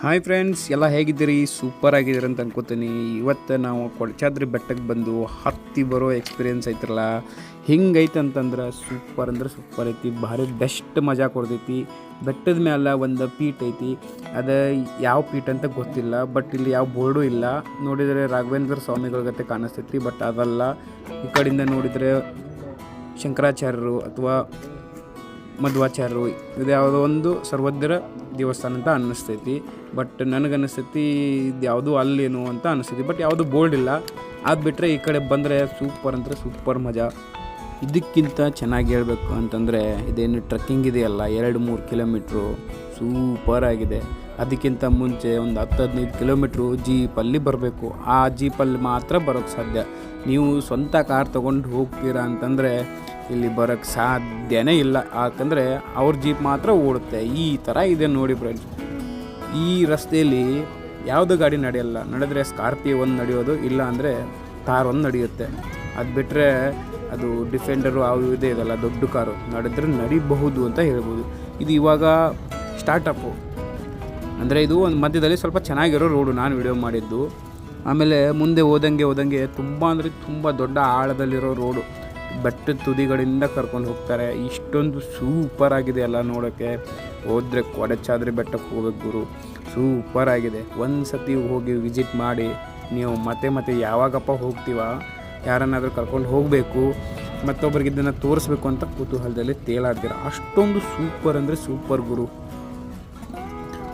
Hi friends, ಎಲ್ಲ ಹೇಗಿದ್ದೀರಿ? Super ಆಗಿದ್ದೀರಿ ಅಂತ ಅನ್ಕೋತೀನಿ. ಇವತ್ತು ನಾವು ಕೊಡಚಾದ್ರಿ ಬೆಟ್ಟಕ್ಕೆ ಬಂದು ಹತ್ತಿ ಬರೋ ಎಕ್ಸ್ಪೀರಿಯೆನ್ಸ್ ಐತ್ರಲ್ಲ, ಹಿಂಗೈತೆ ಅಂತಂದ್ರೆ ಸೂಪರ್ ಐತಿ. ಭಾರಿ ಬೆಸ್ಟ್ ಮಜಾ ಕೊಡ್ತೈತಿ. ಬೆಟ್ಟದ ಮೇಲೆ ಒಂದು ಪೀಠ ಐತಿ. ಅದು ಯಾವ ಪೀಠ ಅಂತ ಗೊತ್ತಿಲ್ಲ, ಬಟ್ ಇಲ್ಲಿ ಯಾವ ಬೋರ್ಡು ಇಲ್ಲ. ನೋಡಿದರೆ ರಾಘವೇಂದ್ರ ಸ್ವಾಮಿಗಳ ಗತೆ ಕಾಣಿಸ್ತೈತಿ, ಬಟ್ ಅದಲ್ಲ. ಈ ಕಡೆಯಿಂದ ನೋಡಿದರೆ ಶಂಕರಾಚಾರ್ಯರು ಅಥವಾ ಮಧ್ವಾಚಾರ್ಯರು, ಇದು ಯಾವುದೋ ಒಂದು ಸರ್ವಜ್ಞರ ದೇವಸ್ಥಾನ ಅಂತ ಅನ್ನಿಸ್ತೈತಿ. ಬಟ್ ನನಗನ್ನಿಸ್ತೈತಿ ಇದು ಯಾವುದೂ ಅಲ್ಲೇನು ಅಂತ ಅನ್ನಿಸ್ತೈತಿ, ಬಟ್ ಯಾವುದು ಬೋರ್ಡ್ ಇಲ್ಲ. ಅದು ಬಿಟ್ಟರೆ ಈ ಕಡೆ ಬಂದರೆ ಸೂಪರ್ ಮಜಾ. ಇದಕ್ಕಿಂತ ಚೆನ್ನಾಗಿ ಹೇಳಬೇಕು ಅಂತಂದರೆ ಇದೇನು ಟ್ರೆಕ್ಕಿಂಗ್ ಇದೆಯಲ್ಲ, 2-3 ಕಿಲೋಮೀಟ್ರು ಸೂಪರ್ ಆಗಿದೆ. ಅದಕ್ಕಿಂತ ಮುಂಚೆ ಒಂದು 10-15 ಕಿಲೋಮೀಟ್ರು ಜೀಪಲ್ಲಿ ಬರಬೇಕು. ಆ ಜೀಪಲ್ಲಿ ಮಾತ್ರ ಬರೋಕ್ಕೆ ಸಾಧ್ಯ. ನೀವು ಸ್ವಂತ ಕಾರ್ ತೊಗೊಂಡು ಹೋಗ್ತೀರಾ ಅಂತಂದರೆ ಇಲ್ಲಿ ಬರೋಕ್ಕೆ ಸಾಧ್ಯನೇ ಇಲ್ಲ, ಯಾಕಂದರೆ ಅವ್ರ ಜೀಪ್ ಮಾತ್ರ ಓಡುತ್ತೆ. ಈ ಥರ ಇದೆ ನೋಡಿ ಫ್ರೆಂಡ್ಸ್. ಈ ರಸ್ತೆಯಲ್ಲಿ ಯಾವುದೋ ಗಾಡಿ ನಡೆದರೆ ಸ್ಕಾರ್ಪಿಯೋ ಒಂದು ನಡೆಯೋದು, ಇಲ್ಲ ಅಂದರೆ ಕಾರ್ ಒಂದು ನಡೆಯುತ್ತೆ. ಅದು ಬಿಟ್ಟರೆ ಅದು ಡಿಫೆಂಡರು ಅವು ಇದೇ ಇದಲ್ಲ, ದೊಡ್ಡ ಕಾರು ನಡೆದ್ರೆ ನಡಿಬಹುದು ಅಂತ ಹೇಳ್ಬೋದು. ಇದು ಇವಾಗ ಸ್ಟಾರ್ಟಪ್ಪು, ಅಂದರೆ ಇದು ಒಂದು ಮಧ್ಯದಲ್ಲಿ ಸ್ವಲ್ಪ ಚೆನ್ನಾಗಿರೋ ರೋಡು ನಾನು ವಿಡಿಯೋ ಮಾಡಿದ್ದು. ಆಮೇಲೆ ಮುಂದೆ ಹೋದಂಗೆ ತುಂಬ ದೊಡ್ಡ ಆಳದಲ್ಲಿರೋ ರೋಡು, ಬೆಟ್ಟದ ತುದಿಗಳಿಂದ ಕರ್ಕೊಂಡು ಹೋಗ್ತಾರೆ. ಇಷ್ಟೊಂದು ಸೂಪರ್ ಆಗಿದೆ ಎಲ್ಲ ನೋಡೋಕ್ಕೆ. ಹೋದರೆ ಕೊಡಚಾದ್ರಿ ಬೆಟ್ಟಕ್ಕೆ ಹೋಗ್ಬೇಕು ಗುರು, ಸೂಪರ್ ಆಗಿದೆ. ಒಂದು ಸತಿ ಹೋಗಿ ವಿಸಿಟ್ ಮಾಡಿ ನೀವು ಮತ್ತೆ ಯಾವಾಗಪ್ಪ ಹೋಗ್ತೀವ, ಯಾರನ್ನಾದರೂ ಕರ್ಕೊಂಡು ಹೋಗಬೇಕು, ಮತ್ತೊಬ್ಬರಿಗೆ ಇದನ್ನು ತೋರಿಸ್ಬೇಕು ಅಂತ ಕುತೂಹಲದಲ್ಲಿ ತೇಲಾಡ್ತೀರ. ಅಷ್ಟೊಂದು ಸೂಪರ್ ಗುರು.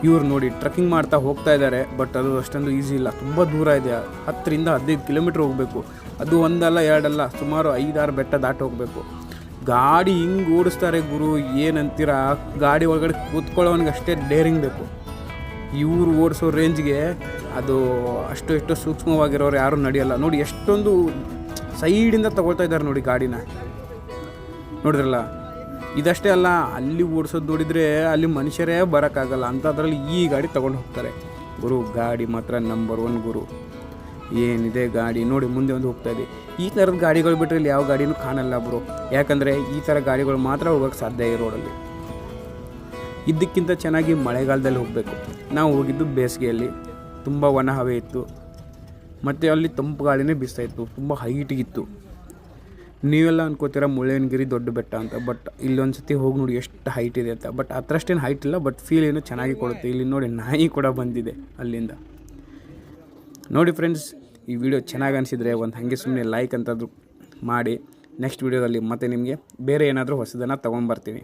ಇವ್ರು ನೋಡಿ ಟ್ರೆಕ್ಕಿಂಗ್ ಮಾಡ್ತಾ ಹೋಗ್ತಾ ಇದ್ದಾರೆ, ಬಟ್ ಅದು ಅಷ್ಟೊಂದು ಈಸಿ ಇಲ್ಲ, ತುಂಬ ದೂರ ಇದೆ. 10-15 ಕಿಲೋಮೀಟ್ರ್ ಹೋಗಬೇಕು. ಅದು ಒಂದಲ್ಲ ಎರಡಲ್ಲ, ಸುಮಾರು 5-6 ಬೆಟ್ಟ ದಾಟಿ ಹೋಗಬೇಕು. ಗಾಡಿ ಹಿಂಗೆ ಓಡಿಸ್ತಾರೆ ಗುರು, ಏನಂತೀರ. ಗಾಡಿ ಒಳಗಡೆ ಕೂತ್ಕೊಳ್ಳೋನಿಗೆ ಅಷ್ಟೇ ಡೇರಿಂಗ್ ಬೇಕು. ಇವರು ಓಡಿಸೋ ರೇಂಜ್ಗೆ ಅದು ಅಷ್ಟು ಸೂಕ್ಷ್ಮವಾಗಿರೋರು ಯಾರೂ ನಡೆಯಲ್ಲ ನೋಡಿ. ಎಷ್ಟೊಂದು ಸೈಡಿಂದ ತಗೊಳ್ತಾ ಇದ್ದಾರೆ ನೋಡಿ ಗಾಡಿನ, ನೋಡಿದ್ರಲ್ಲ. ಇದಷ್ಟೇ ಅಲ್ಲ, ಅಲ್ಲಿ ಓಡಿಸೋದು ನೋಡಿದರೆ ಅಲ್ಲಿ ಮನುಷ್ಯರೇ ಬರೋಕ್ಕಾಗಲ್ಲ ಅಂಥದ್ರಲ್ಲಿ ಈ ಗಾಡಿ ತೊಗೊಂಡು ಹೋಗ್ತಾರೆ ಗುರು. ಗಾಡಿ ಮಾತ್ರ ನಂಬರ್ 1 ಗುರು. ಏನಿದೆ ಗಾಡಿ ನೋಡಿ, ಮುಂದೆ ಒಂದು ಹೋಗ್ತಾ ಇದೆ. ಈ ಥರದ ಗಾಡಿಗಳು ಬಿಟ್ಟರೆ ಇಲ್ಲಿ ಯಾವ ಗಾಡಿನೂ ಕಾಣಲ್ಲ ಬ್ರೋ, ಯಾಕಂದರೆ ಈ ಥರ ಗಾಡಿಗಳು ಮಾತ್ರ ಹೋಗೋಕ್ಕೆ ಸಾಧ್ಯ ಈ ರೋಡಲ್ಲಿ. ಇದಕ್ಕಿಂತ ಚೆನ್ನಾಗಿ ಮಳೆಗಾಲದಲ್ಲಿ ಹೋಗಬೇಕು. ನಾವು ಹೋಗಿದ್ದು ಬೇಸಿಗೆಯಲ್ಲಿ, ತುಂಬ ಒಣ ಹವೆ ಇತ್ತು, ಮತ್ತು ಅಲ್ಲಿ ತಂಪು ಗಾಳಿನೇ ಬೀಸ್ತಾಯಿತ್ತು, ತುಂಬ ಹೈಟಿಗಿತ್ತು. ನೀವೆಲ್ಲ ಅನ್ಕೋತೀರ ಮುಳ್ಳಯ್ಯನಗಿರಿ ದೊಡ್ಡ ಬೆಟ್ಟ ಅಂತ, ಬಟ್ ಇಲ್ಲೊಂದು ಸತಿ ಹೋಗಿ ನೋಡಿ ಎಷ್ಟು ಹೈಟ್ ಇದೆ ಅಂತ. ಬಟ್ ಅಷ್ಟೇನು ಹೈಟ್ ಇಲ್ಲ, ಬಟ್ ಫೀಲ್ ಏನೋ ಚೆನ್ನಾಗಿ ಕೊಡುತ್ತೆ. ಇಲ್ಲಿ ನೋಡಿ ನಾಯಿ ಕೂಡ ಬಂದಿದೆ ಅಲ್ಲಿಂದ. ನೋಡಿ ಫ್ರೆಂಡ್ಸ್, ಈ ವಿಡಿಯೋ ಚೆನ್ನಾಗಿ ಅನಿಸಿದರೆ ಒಂದು ಹಾಗೆ ಸುಮ್ಮನೆ ಲೈಕ್ ಅಂತಾದರೂ ಮಾಡಿ. ನೆಕ್ಸ್ಟ್ ವಿಡಿಯೋದಲ್ಲಿ ಮತ್ತೆ ನಿಮಗೆ ಬೇರೆ ಏನಾದರೂ ಹೊಸದನ್ನು ತೊಗೊಂಬರ್ತೀನಿ.